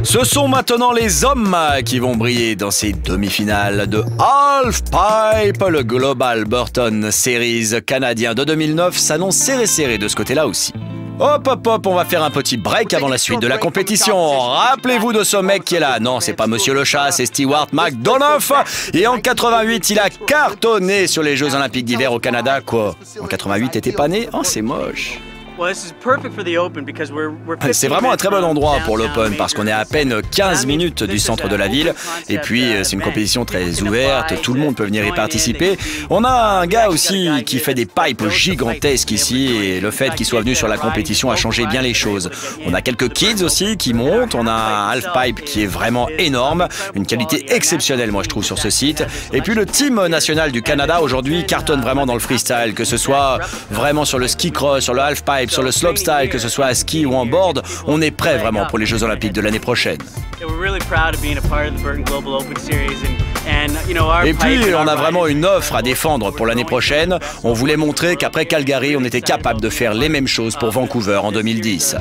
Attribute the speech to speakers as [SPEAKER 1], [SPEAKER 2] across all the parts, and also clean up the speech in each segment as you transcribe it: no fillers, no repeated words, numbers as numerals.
[SPEAKER 1] Ce sont maintenant les hommes qui vont briller dans ces demi-finales de Halfpipe. Le Global Burton Series canadien de 2009 s'annonce serré de ce côté-là aussi. Hop, on va faire un petit break avant la suite de la compétition. Rappelez-vous de ce mec qui est là. Non, c'est pas Monsieur le Chat, c'est Stewart McDonough. Et en 88, il a cartonné sur les Jeux Olympiques d'hiver au Canada. Quoi? En 88, t'étais pas né? Oh, c'est moche. C'est vraiment un très bon endroit pour l'Open parce qu'on est à peine 15 minutes du centre de la ville et puis c'est une compétition très ouverte, tout le monde peut venir y participer. On a un gars aussi qui fait des pipes gigantesques ici et le fait qu'il soit venu sur la compétition a changé bien les choses. On a quelques kids aussi qui montent, on a un halfpipe qui est vraiment énorme, une qualité exceptionnelle moi je trouve sur ce site. Et puis le team national du Canada aujourd'hui cartonne vraiment dans le freestyle, que ce soit vraiment sur le ski cross, sur le halfpipe, sur le slopestyle, que ce soit à ski ou en board, on est prêt vraiment pour les Jeux Olympiques de l'année prochaine. Et puis, on a vraiment une offre à défendre pour l'année prochaine. On voulait montrer qu'après Calgary, on était capable de faire les mêmes choses pour Vancouver en 2010.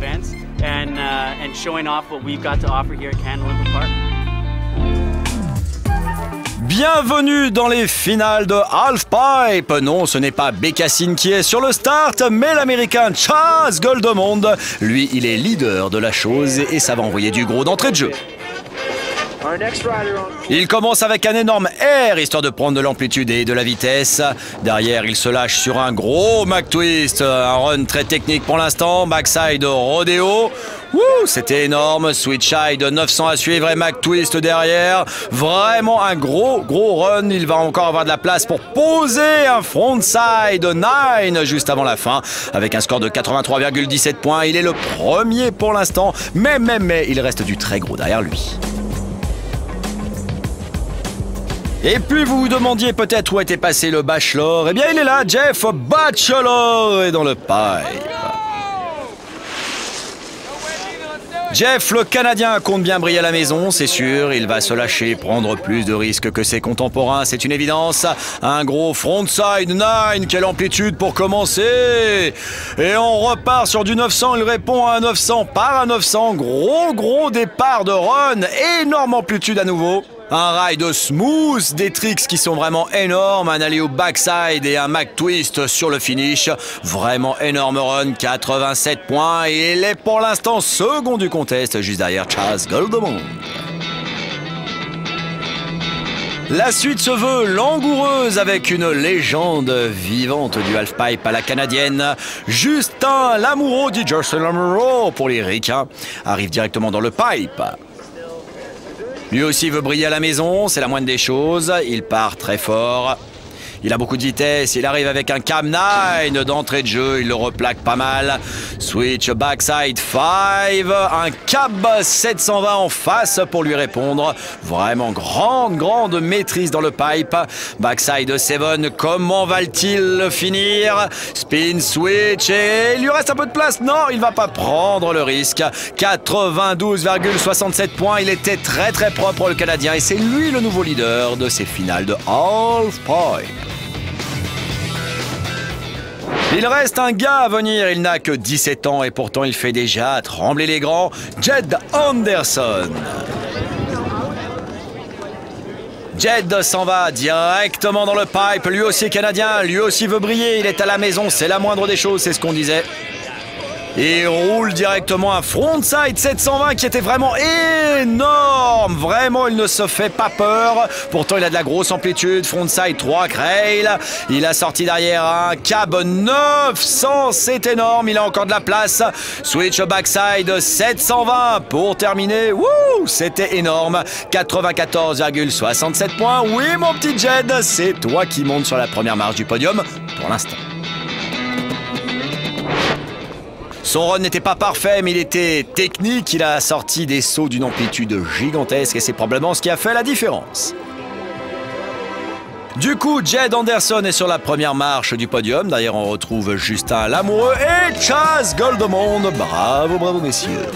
[SPEAKER 1] Bienvenue dans les finales de Halfpipe. Non, ce n'est pas Bécassine qui est sur le start, mais l'Américain Chaz Goldemond. Lui, il est leader de la chose et ça va envoyer du gros d'entrée de jeu. Il commence avec un énorme air, histoire de prendre de l'amplitude et de la vitesse. Derrière, il se lâche sur un gros McTwist. Un run très technique pour l'instant. Backside rodeo. C'était énorme. Switch side 900 à suivre et McTwist derrière. Vraiment un gros run. Il va encore avoir de la place pour poser un frontside 9 juste avant la fin. Avec un score de 83,17 points. Il est le premier pour l'instant. Mais il reste du très gros derrière lui. Et puis vous vous demandiez peut-être où était passé le Bachelor. Eh bien il est là, Jeff Bachelor est dans le pipe. Jeff, le Canadien, compte bien briller à la maison, c'est sûr. Il va se lâcher, prendre plus de risques que ses contemporains, c'est une évidence. Un gros frontside 9, quelle amplitude pour commencer. Et on repart sur du 900, il répond à un 900 par un 900. Gros départ de run, énorme amplitude à nouveau. Un ride smooth, des tricks qui sont vraiment énormes, un alley au backside et un McTwist sur le finish. Vraiment énorme run, 87 points et il est pour l'instant second du contest, juste derrière Chaz Goldemond. La suite se veut langoureuse avec une légende vivante du halfpipe à la canadienne. Justin Lamoureux, dit Justin Lamoureux pour les ricains, arrive directement dans le pipe. Lui aussi veut briller à la maison, c'est la moindre des choses. Il part très fort. Il a beaucoup de vitesse, il arrive avec un cam 9 d'entrée de jeu, il le replaque pas mal. Switch backside 5, un cab 720 en face pour lui répondre. Vraiment grande maîtrise dans le pipe. Backside 7, comment va-t-il finir? Spin switch et il lui reste un peu de place. Non, il va pas prendre le risque. 92,67 points, il était très propre le Canadien et c'est lui le nouveau leader de ces finales de Halfpipe. Il reste un gars à venir, il n'a que 17 ans et pourtant il fait déjà trembler les grands, Jed Anderson. Jed s'en va directement dans le pipe, lui aussi canadien, lui aussi veut briller, il est à la maison, c'est la moindre des choses, c'est ce qu'on disait. Et il roule directement un frontside 720 qui était vraiment énorme. Vraiment, il ne se fait pas peur. Pourtant, il a de la grosse amplitude. Frontside 3 Crail. Il a sorti derrière un cab 900. C'est énorme. Il a encore de la place. Switch backside 720 pour terminer. C'était énorme. 94,67 points. Oui, mon petit Jed, c'est toi qui montes sur la première marche du podium pour l'instant. Son run n'était pas parfait, mais il était technique. Il a sorti des sauts d'une amplitude gigantesque et c'est probablement ce qui a fait la différence. Du coup, Jed Anderson est sur la première marche du podium. D'ailleurs, on retrouve Justin Lamoureux et Chaz Goldemond. Bravo, messieurs.